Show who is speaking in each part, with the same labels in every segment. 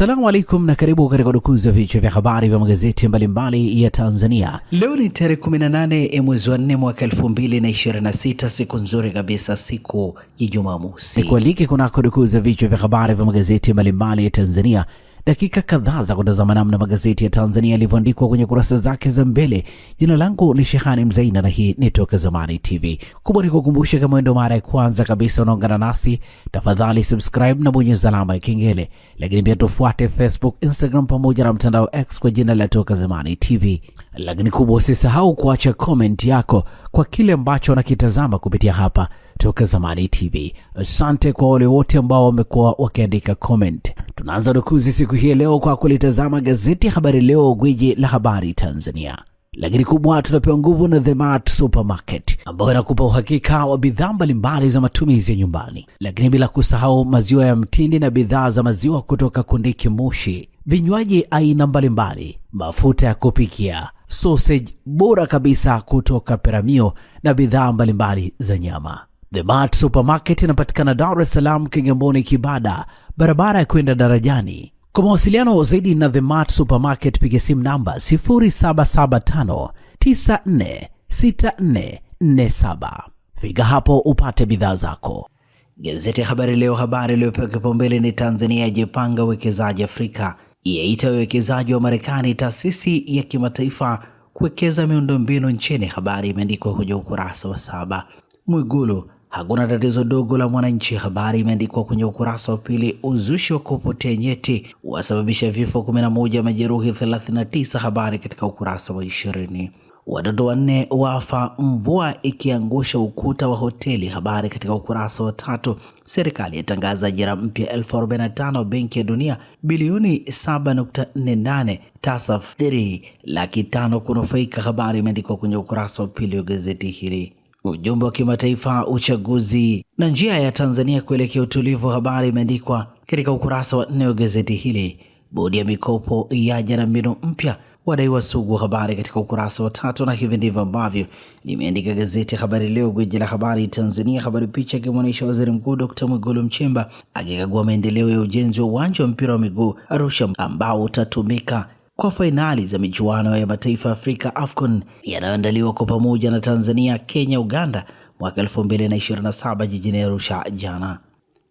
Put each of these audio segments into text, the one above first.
Speaker 1: Assalamu alaikum na karibu katika udukuzi wa vichwa vya habari vya magazeti mbalimbali ya Tanzania. Leo ni tarehe 18 mwezi wa 4 mwaka 2026, siku nzuri kabisa, siku ya Jumamosi. Nikualike kunako udukuzi wa vichwa vya habari vya magazeti mbalimbali ya Tanzania. Dakika kadhaa za kutazama namna magazeti ya Tanzania yalivyoandikwa kwenye kurasa zake za mbele. Jina langu ni Shehani Mzaina na hii ni Toka Zamani TV. Kubwa ni kukumbusha, kama ndio mara ya kwanza kabisa unaungana nasi, tafadhali subscribe na bonyeza alama ya kengele. Lakini pia tufuate Facebook, Instagram pamoja na mtandao X kwa jina la Toka Zamani TV. Lakini kubwa, usisahau kuacha comment yako kwa kile ambacho unakitazama kupitia hapa Toka Zamani TV. Asante kwa wale wote ambao wamekuwa wakiandika comment. Tunaanza dukuzi siku hii leo kwa kulitazama gazeti Habari Leo, gwiji la habari Tanzania. Lakini kubwa, tunapewa nguvu na The Mart Supermarket ambayo inakupa uhakika wa bidhaa mbalimbali za matumizi ya nyumbani. Lakini bila kusahau maziwa ya mtindi na bidhaa za maziwa kutoka Kondiki Moshi, vinywaji aina mbalimbali, mafuta ya kupikia, sausage bora kabisa kutoka Peramio na bidhaa mbalimbali za nyama. The Mart Supermarket inapatikana Dar es Salaam, Kigamboni, Kibada, barabara ya kwenda darajani. Kwa mawasiliano zaidi na The Mart Supermarket, piga simu namba 0775946447. Fika hapo upate bidhaa zako. Gazeti ya Habari Leo, habari iliyopewa kipaumbele ni Tanzania yajipanga uwekezaji Afrika, yaita uwekezaji wa Marekani taasisi ya kimataifa kuwekeza miundombinu nchini. Habari imeandikwa kwenye ukurasa wa 7. Mwigulu, hakuna tatizo dogo la mwananchi. Habari imeandikwa kwenye ukurasa wa 2. Uzushi wa kupotea nyeti wasababisha vifo 11, majeruhi 39. Habari katika ukurasa wa 20. Watoto 4 wafa mvua ikiangusha ukuta wa hoteli. Habari katika ukurasa wa 3. Serikali yatangaza ajira mpya 1045. Benki ya Dunia bilioni 7.48. TASAF 3,500,000 kunufaika. Habari imeandikwa kwenye ukurasa wa 2 wa gazeti hili. Ujumbe wa kimataifa, uchaguzi na njia ya Tanzania kuelekea utulivu. Habari imeandikwa katika ukurasa wa 4 wa gazeti hili. Bodi ya mikopo yaja na mbinu mpya, wadaiwa sugu. Habari katika ukurasa wa 3, na hivi ndivyo ambavyo limeandika gazeti Habari Leo, gwiji la habari Tanzania. Habari picha ikimwonyesha Waziri Mkuu Dr. Mwigulu Nchemba akikagua maendeleo ya ujenzi wa uwanja wa mpira wa miguu Arusha ambao utatumika kwa fainali za michuano ya mataifa ya Afrika AFCON yanayoandaliwa kwa pamoja na Tanzania, Kenya, Uganda mwaka 2027 jijini Arusha jana.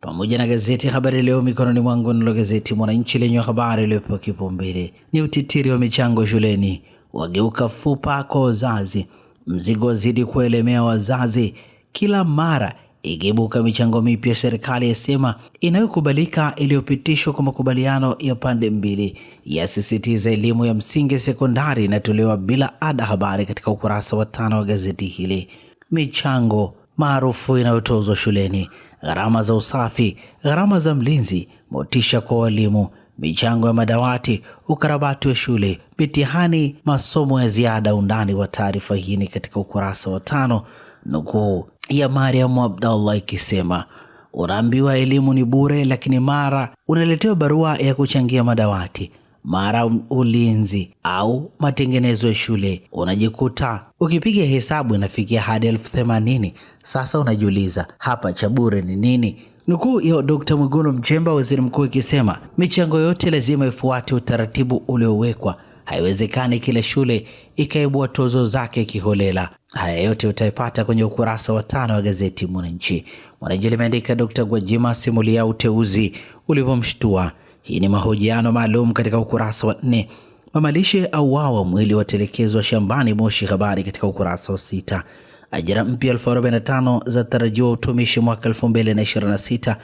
Speaker 1: Pamoja na gazeti Habari Leo mikononi mwangu, nalo gazeti Mwananchi lenye habari iliyopewa kipaumbele ni utitiri wa michango shuleni wageuka fupa kwa wazazi. Mzigo wazidi kuelemea wazazi, kila mara ikibuka michango mipya. Serikali yasema inayokubalika iliyopitishwa kwa makubaliano ya pande mbili. Yasisitiza elimu ya msingi sekondari inatolewa bila ada. Habari katika ukurasa wa 5 wa gazeti hili. Michango maarufu inayotozwa shuleni, gharama za usafi, gharama za mlinzi, motisha kwa walimu, michango ya madawati, ukarabati wa shule, mitihani, masomo ya ziada. Undani wa taarifa hii ni katika ukurasa wa 5. Nukuu ya Mariam Abdallah ikisema, unaambiwa elimu ni bure, lakini mara unaletewa barua ya kuchangia madawati, mara ulinzi au matengenezo ya shule, unajikuta ukipiga hesabu inafikia hadi 80,000. Sasa unajiuliza hapa cha bure ni nini? Nukuu ya Dr. Mwigulu Nchemba, waziri mkuu, ikisema michango yote lazima ifuate utaratibu uliowekwa. Haiwezekani kila shule ikaibua tozo zake kiholela. Haya yote utaipata kwenye ukurasa wa 5 wa gazeti Mwananchi. Mwananchi limeandika Dr. Gwajima simulia uteuzi ulivyomshtua. Hii ni mahojiano maalum katika ukurasa wa 4. Mamalishe auawa, mwili watelekezwa shambani Moshi. Habari katika ukurasa wa 6. Ajira mpya 1045 za tarajiwa utumishi mwaka 2026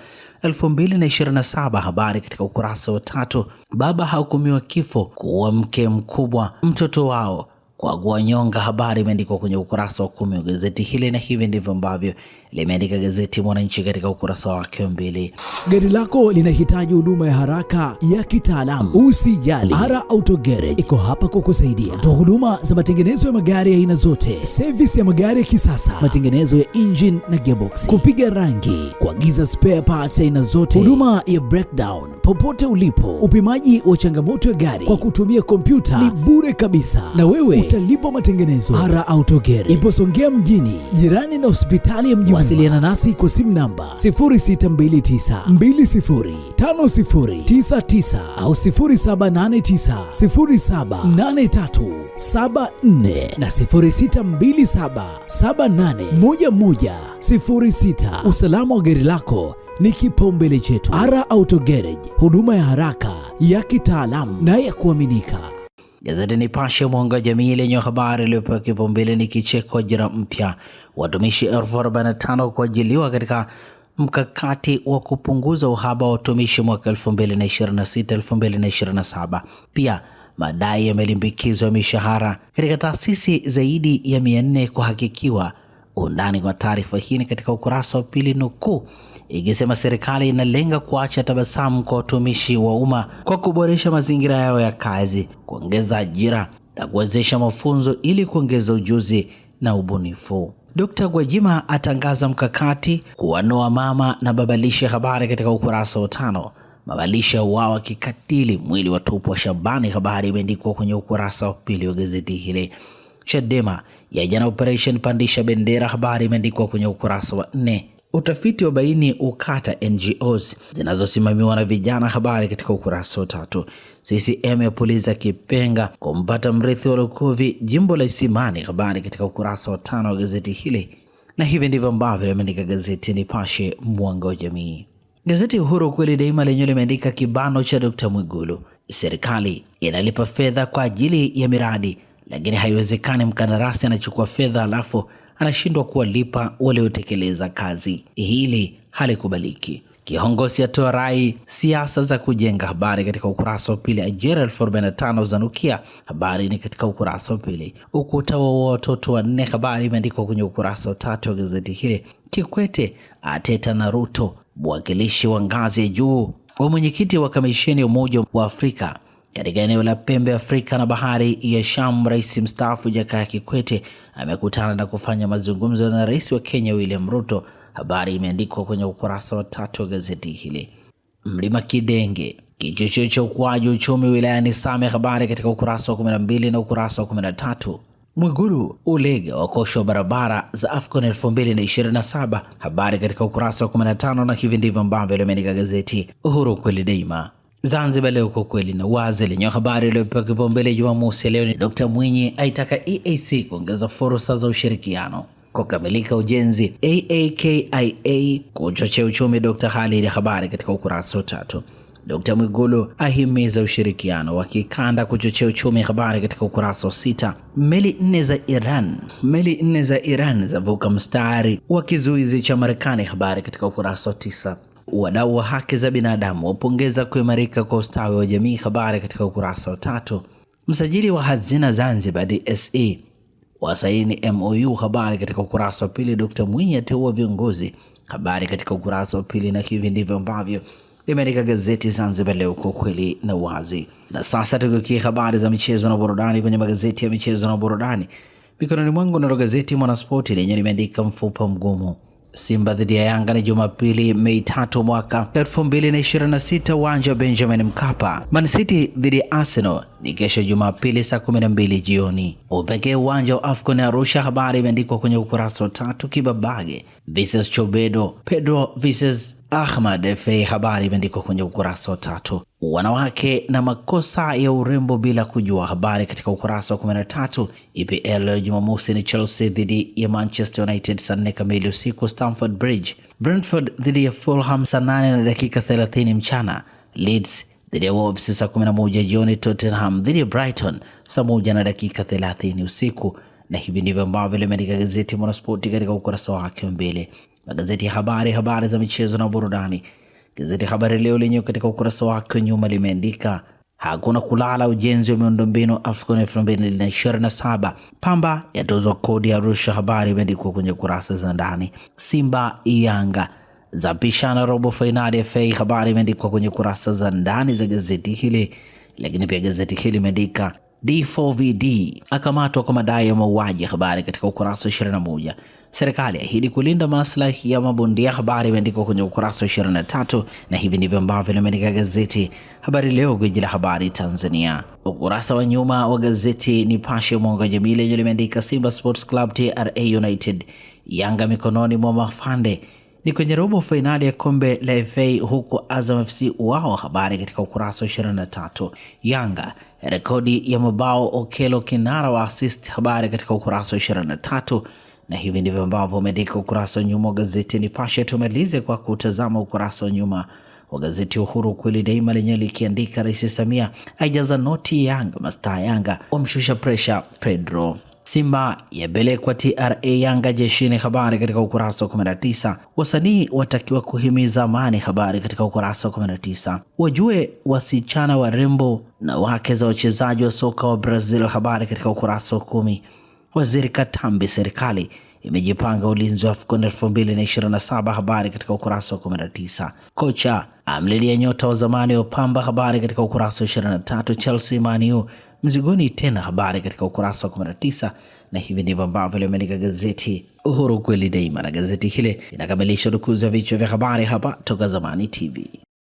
Speaker 1: 2027. Habari katika ukurasa wa 3. Baba hahukumiwa kifo kuua mke mkubwa mtoto wao kwa kuwanyonga. Habari imeandikwa kwenye ukurasa wa 10 wa gazeti hili, na hivi ndivyo ambavyo limeandika gazeti Mwananchi katika ukurasa wake wa 2.
Speaker 2: Gari lako linahitaji huduma ya haraka ya kitaalamu? Usijali, Ara Auto Garage iko hapa kukusaidia. Toa huduma za matengenezo ya magari ya aina zote, service ya magari ya kisasa, matengenezo ya engine na gearbox, kupiga rangi, kuagiza spare parts aina zote, huduma ya breakdown popote ulipo, upimaji wa changamoto ya gari kwa kutumia kompyuta ni bure kabisa, na wewe utalipa matengenezo. Ara Auto Garage ipo Songea mjini, jirani na hospitali ya Mji Wasiliana nasi kwa simu namba 0629205099 au 0789078374 na 0627781106. Usalama wa gari lako ni kipaumbele chetu. Ara Auto Garage, huduma ya haraka, ya kitaalamu na ya kuaminika.
Speaker 1: Gazeti Nipashe mwanga wa jamii lenye habari iliyopewa kipaumbele ni kicheko ajira mpya, watumishi 45,000 kuajiliwa katika mkakati wa kupunguza uhaba wa watumishi mwaka 2026-2027. Pia madai ya malimbikizo ya mishahara katika taasisi zaidi ya 400 kuhakikiwa. Undani kwa taarifa hii katika ukurasa wa pili, nukuu ikisema serikali inalenga kuacha tabasamu kwa watumishi wa umma kwa kuboresha mazingira yao ya kazi, kuongeza ajira na kuwezesha mafunzo ili kuongeza ujuzi na ubunifu. Dr. Gwajima atangaza mkakati kuwanoa mama na babalishe. Habari katika ukurasa wa 5. Babalishe wao kikatili, mwili watupwa shambani. Habari imeandikwa kwenye ukurasa wa pili wa gazeti hili. Chadema yaja na operation pandisha bendera. Habari imeandikwa kwenye ukurasa wa 4. Utafiti wa baini ukata NGOs zinazosimamiwa na vijana. Habari katika ukurasa wa 3. CCM yapuliza kipenga kumpata mrithi wa Lukuvi jimbo la Isimani. Habari katika ukurasa wa 5 wa gazeti hili, na hivi ndivyo ambavyo limeandika gazeti Nipashe mwanga wa jamii. Gazeti Uhuru kweli daima lenyewe limeandika kibano cha Dr. Mwigulu, serikali inalipa fedha kwa ajili ya miradi, lakini haiwezekani mkandarasi anachukua fedha alafu anashindwa kuwalipa waliotekeleza kazi. Hili halikubaliki. Kiongozi atoa rai siasa za kujenga. Habari katika ukurasa wa pili. Ajira 45 zanukia. Habari ni katika ukurasa wa pili. Ukuta wa watoto wanne. Habari imeandikwa kwenye ukurasa wa 3 wa gazeti hili. Kikwete ateta na Ruto. Mwakilishi wa ngazi ya juu wa mwenyekiti wa kamisheni ya Umoja wa Afrika katika eneo la pembe Afrika na bahari ya Shamu, rais mstaafu Jakaya Kikwete amekutana na kufanya mazungumzo na rais wa Kenya William Ruto. Habari imeandikwa kwenye ukurasa wa 3 wa gazeti hili. Mlima Kidenge, kichocheo cha ukuaji uchumi wilayani Same. Habari katika ukurasa wa 12 na ukurasa wa 13. Mwigulu ulega wakosho barabara za AFCON 2027. Habari katika ukurasa wa 15, na hivi ndivyo ambavyo limeandika gazeti Uhuru kweli daima. Zanzibar Leo kwa kweli na wazi lenye habari iliyopewa kipaumbele Jumamosi leo ni Dr. Mwinyi aitaka EAC kuongeza fursa za ushirikiano kukamilika ujenzi AAKIA kuchochea uchumi. Dr. Khalid. Habari katika ukurasa wa 3. Dr. Mwigulu ahimiza ushirikiano wa kikanda kuchochea uchumi. Habari katika ukurasa wa 6. Meli 4 za Iran zavuka mstari wa kizuizi cha Marekani. Habari katika ukurasa wa 9. Wadau wa haki za binadamu wapongeza kuimarika kwa ustawi wa jamii. Habari katika ukurasa wa 3. Msajili wa hazina Zanzibar DSE wasaini MOU. Habari katika ukurasa wa 2. Dr. Mwinyi ateua viongozi. Habari katika ukurasa wa 2, na hivi ndivyo ambavyo limeandika gazeti Zanzibar Leo kwa kweli na wazi. Na sasa tukikia habari za michezo na burudani kwenye magazeti ya michezo na burudani. Mikononi mwangu na gazeti Mwanaspoti lenye limeandika mfupa mgumu, Simba dhidi ya Yanga ni Jumapili Mei 3 mwaka 2026 uwanja wa Benjamin Mkapa. Man City dhidi ya Arsenal ni kesho Jumapili saa 12 jioni. Upekee uwanja wa AFCON Arusha. Habari imeandikwa kwenye ukurasa wa 3. Kibabage vs Chobedo, Pedro vs Ahmad FA. Habari imeandikwa kwenye ukurasa wa 3. Wanawake na makosa ya urembo bila kujua. Habari katika ukurasa wa 13. EPL Jumamosi ni Chelsea dhidi ya Manchester United saa 4 kamili usiku Stamford Bridge. Brentford dhidi ya Fulham saa 8 na dakika 30 mchana. Leeds dhidi ya Wolves saa 11 jioni. Tottenham dhidi ya Brighton saa 1 na dakika 30 usiku. Na hivi ndivyo ambavyo limeandika gazeti Mwanaspoti katika ukurasa wake mbele. Magazeti ya habari za michezo na burudani. Gazeti Habari Leo lenyewe katika ukurasa wake nyuma limeandika hakuna kulala, ujenzi wa miundombinu AFCON 2027. Pamba yatozwa kodi ya Arusha. Habari imeandikwa kwenye kurasa za ndani. Simba Yanga za pishana robo finali FA. Habari imeandikwa kwenye kurasa za ndani za gazeti hili. Lakini pia gazeti hili limeandika D4VD akamatwa kwa madai ya mauaji. Habari katika ukurasa wa 21. Serikali ahidi kulinda maslahi ya mabondia. Habari imeandikwa kwenye ukurasa wa 23, na hivi ndivyo ambavyo limeandika gazeti Habari Leo, gwiji la habari Tanzania. Ukurasa wa nyuma wa gazeti Nipashe mwanga wa jamii lenye limeandika Simba Sports Club TRA United Yanga mikononi mwa mafande. Ni kwenye robo fainali ya kombe la FA huku Azam FC wao, habari katika ukurasa wa 23. Yanga rekodi ya mabao, Okelo kinara wa assist, habari katika ukurasa wa 23. Na hivi ndivyo ambavyo umeandika ukurasa wa nyuma wa gazeti Nipashe. Tumalize kwa kutazama ukurasa wa nyuma wa gazeti Uhuru kweli daima, lenye likiandika Rais Samia aijaza noti Yanga, mastaa Yanga wamshusha pressure Pedro. Simba yapelekwa TRA Yanga jeshini, habari katika ukurasa wa 19. Wasanii watakiwa kuhimiza amani, habari katika ukurasa wa 19. Wajue wasichana warembo na wake za wachezaji wa soka wa Brazil, habari katika ukurasa wa 10. Waziri Katambi, serikali imejipanga ulinzi wa AFCON 2027, habari katika ukurasa wa 19. Kocha amlilia nyota wa zamani wa Pamba, habari katika ukurasa wa 23. Chelsea Man U mzigoni tena, habari katika ukurasa wa 19. Na hivi ndivyo ambavyo limeandika gazeti Uhuru kweli daima, na gazeti hile linakamilisha udukuzi wa vichwa vya habari hapa Toka Zamani TV.